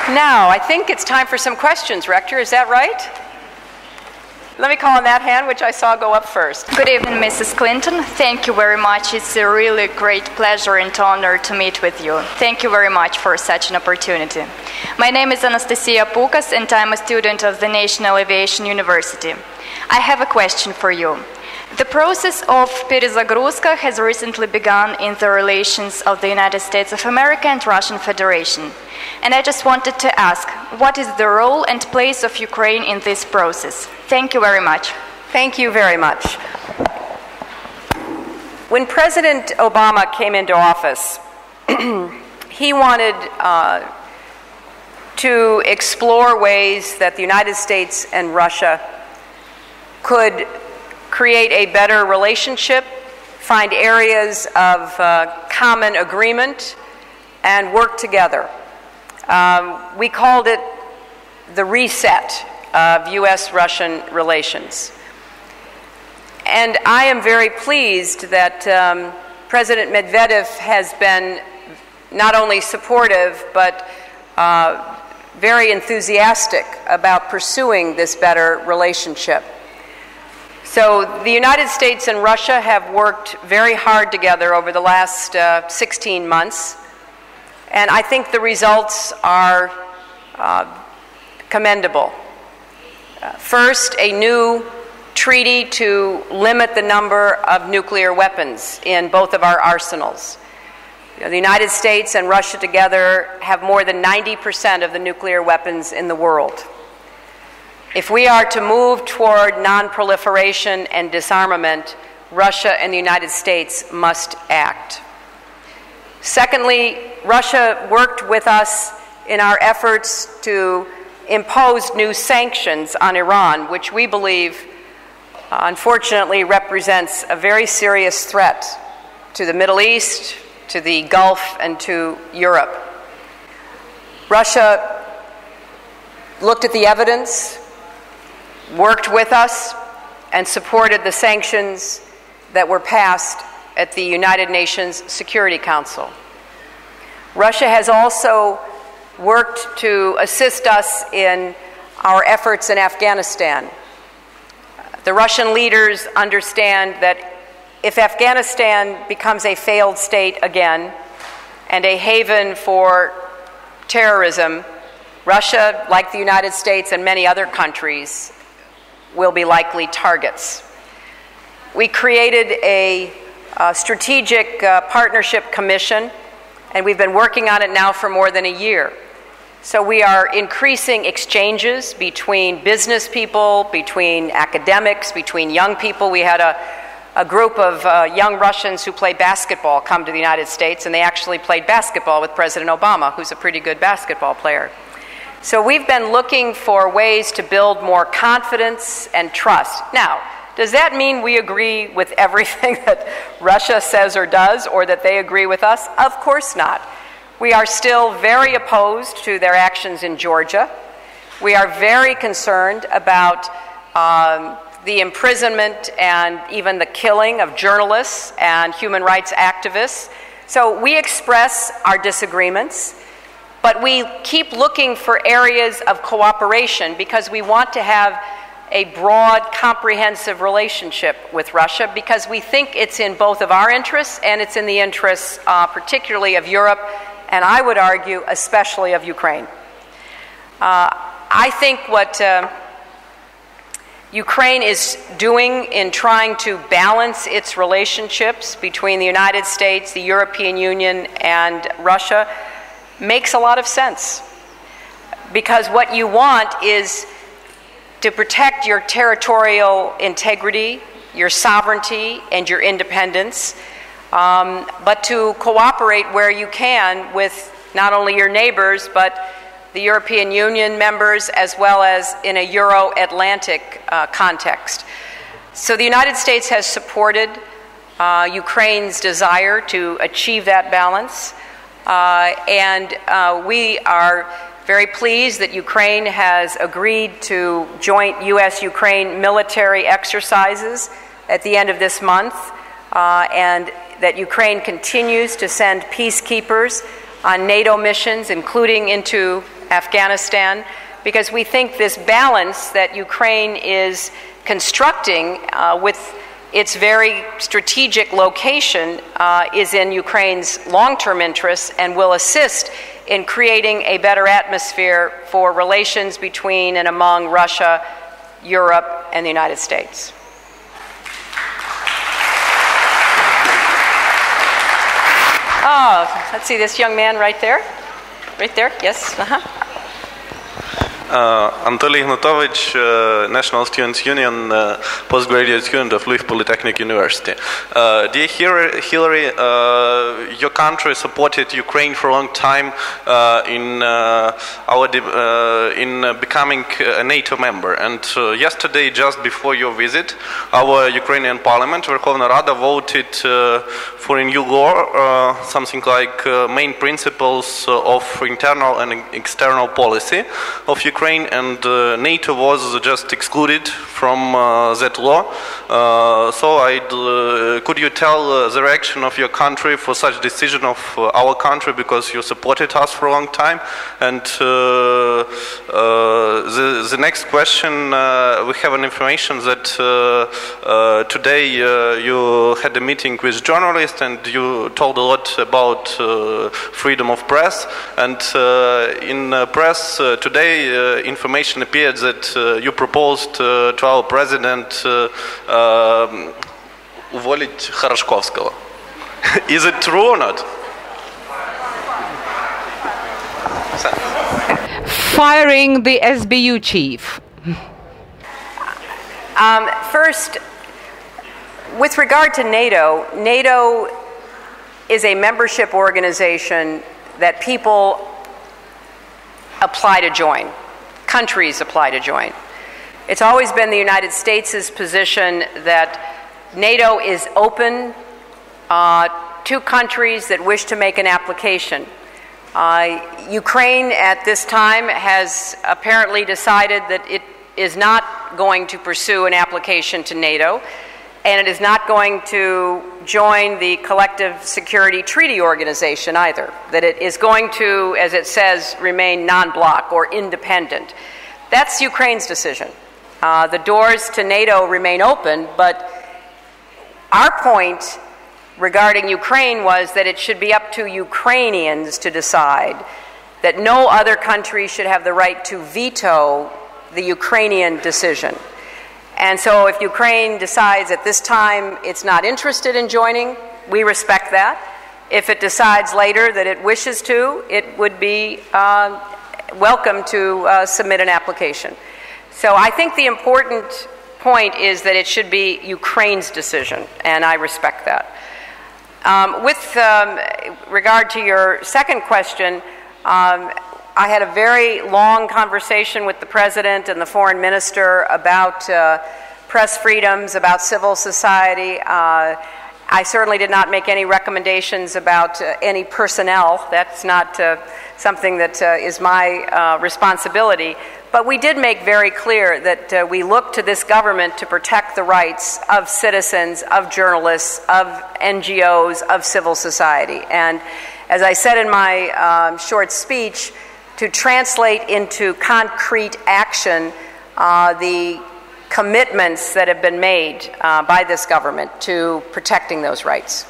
Now, I think it's time for some questions, Rector. Is that right? Let me call on that hand, which I saw go up first. Good evening, Mrs. Clinton. Thank you very much. It's a really great pleasure and honor to meet with you. Thank you very much for such an opportunity. My name is Anastasia Pukas, and I'm a student of the National Aviation University. I have a question for you. The process of перезагрузка has recently begun in the relations of the United States of America and Russian Federation. And I just wanted to ask, what is the role and place of Ukraine in this process? Thank you very much. Thank you very much. When President Obama came into office, he wanted to explore ways that the United States and Russia could create a better relationship, find areas of common agreement, and work together. We called it the reset of U.S.-Russian relations. And I am very pleased that President Medvedev has been not only supportive, but very enthusiastic about pursuing this better relationship. So the United States and Russia have worked very hard together over the last 16 months, and I think the results are commendable. First, a new treaty to limit the number of nuclear weapons in both of our arsenals. The United States and Russia together have more than 90% of the nuclear weapons in the world. If we are to move toward non-proliferation and disarmament, Russia and the United States must act. Secondly, Russia worked with us in our efforts to impose new sanctions on Iran, which we believe, unfortunately, represents a very serious threat to the Middle East, to the Gulf, and to Europe. Russia looked at the evidence, worked with us, and supported the sanctions that were passed at the United Nations Security Council. Russia has also worked to assist us in our efforts in Afghanistan. The Russian leaders understand that if Afghanistan becomes a failed state again and a haven for terrorism, Russia, like the United States and many other countries, will be likely targets. We created a strategic partnership commission, and we've been working on it now for more than a year. So we are increasing exchanges between business people, between academics, between young people. We had a group of young Russians who play basketball come to the United States, and they actually played basketball with President Obama, who's a pretty good basketball player. So we've been looking for ways to build more confidence and trust. Now, does that mean we agree with everything that Russia says or does, or that they agree with us? Of course not. We are still very opposed to their actions in Georgia. We are very concerned about the imprisonment and even the killing of journalists and human rights activists. So we express our disagreements, but we keep looking for areas of cooperation because we want to have a broad, comprehensive relationship with Russia because we think it's in both of our interests and it's in the interests particularly of Europe, and I would argue especially of Ukraine. I think what Ukraine is doing in trying to balance its relationships between the United States, the European Union, and Russia makes a lot of sense. Because what you want is to protect your territorial integrity, your sovereignty, and your independence, but to cooperate where you can with not only your neighbors, but the European Union members, as well as in a Euro-Atlantic context. So the United States has supported Ukraine's desire to achieve that balance, and we are very pleased that Ukraine has agreed to joint U.S.-Ukraine military exercises at the end of this month, and that Ukraine continues to send peacekeepers on NATO missions, including into Afghanistan, because we think this balance that Ukraine is constructing with its very strategic location is in Ukraine's long-term interests and will assist in creating a better atmosphere for relations between and among Russia, Europe, and the United States. Oh, let's see this young man right there. Right there, yes. Anatoly Ignatovich, National Students Union, postgraduate student of Kyiv Polytechnic University. Dear Hillary, your country supported Ukraine for a long time in becoming a NATO member. And yesterday, just before your visit, our Ukrainian Parliament, Verkhovna Rada, voted for a new law, something like main principles of internal and external policy of Ukraine, and NATO was just excluded from that law. So could you tell the reaction of your country for such decision of our country, because you supported us for a long time? And the next question, we have an information that today you had a meeting with journalists and you told a lot about freedom of press, and in press today information appeared that you proposed to our president уволить Хорошковского. Is it true or not? Firing the SBU chief. First, with regard to NATO, NATO is a membership organization that people apply to join. Countries apply to join. It's always been the United States' position that NATO is open to countries that wish to make an application. Ukraine at this time has apparently decided that it is not going to pursue an application to NATO, and it is not going to join the Collective Security Treaty Organization either, that it is going to, as it says, remain non-bloc or independent. That's Ukraine's decision. The doors to NATO remain open, but our point regarding Ukraine was that it should be up to Ukrainians to decide, that no other country should have the right to veto the Ukrainian decision. And so if Ukraine decides at this time it's not interested in joining, we respect that. If it decides later that it wishes to, it would be welcome to submit an application. So I think the important point is that it should be Ukraine's decision, and I respect that. With regard to your second question, I had a very long conversation with the President and the Foreign Minister about press freedoms, about civil society. I certainly did not make any recommendations about any personnel. That's not something that is my responsibility. But we did make very clear that we look to this government to protect the rights of citizens, of journalists, of NGOs, of civil society. And as I said in my short speech, to translate into concrete action the commitments that have been made by this government to protecting those rights.